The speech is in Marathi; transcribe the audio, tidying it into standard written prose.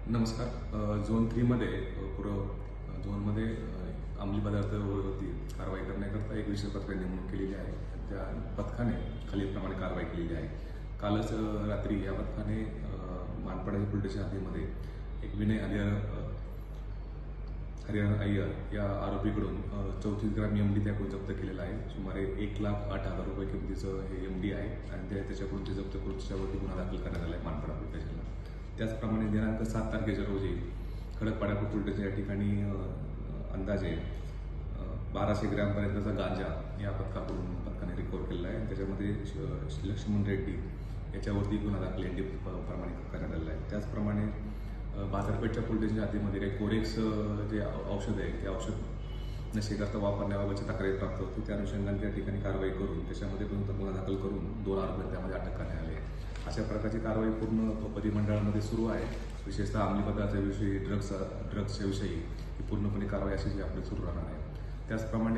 नमस्कार. झोन 3मध्ये झोनमध्ये अंमली पदार्थावरती कारवाई करण्याकरता एक विशेष पथक नेमणूक केलेली आहे. त्या पथकाने खालीलप्रमाणे कारवाई केलेली आहे. कालच रात्री या पथकाने मानपाडा पोलीस स्टेशन हद्दीमध्ये एक विनय हरिहर अय्यर या आरोपीकडून 34 ग्रॅम एमडी त्याकडून जप्त केलेला आहे. सुमारे 1,08,000 रुपये किमतीचं हे एमडी आहे आणि त्याच्याकडून ते जप्त करून त्याच्यावरती गुन्हा दाखल करण्यात आला आहे मानपाडा पोलीस स्टेशनला. त्याचप्रमाणे दिनांक 7 तारखेच्या रोजी खडकपाडा पोलीस स्टेशन या ठिकाणी अंदाजे 1200 ग्रॅमपर्यंतचा गांजा या पथकाने रिकव्हर केलेला आहे. त्याच्यामध्ये लक्ष्मण रेड्डी याच्यावरती गुन्हा दाखल एनडी प्रमाणे करण्यात आलेला आहे. त्याचप्रमाणे बाजारपेठच्या पोलीस स्टेशनच्या हद्दीमध्ये काही कोरेक्स जे औषध आहे ते औषध नशेकरता वापरण्याबाबतची तक्रारी प्राप्त होती. त्या अनुषंगाने त्या ठिकाणी कारवाई करून त्याच्यामध्ये पण गुन्हा दाखल करून 2 आरोपी त्यामध्ये अटक करण्यात आली आहे. अशा प्रकारची कारवाई पूर्ण परिमंडळामध्ये सुरू आहे. विशेषतः अंमली पदार्थाविषयी ड्रग्सच्या विषयी ही पूर्णपणे कारवाई अशी आपली सुरू राहणार आहे. त्याचप्रमाणे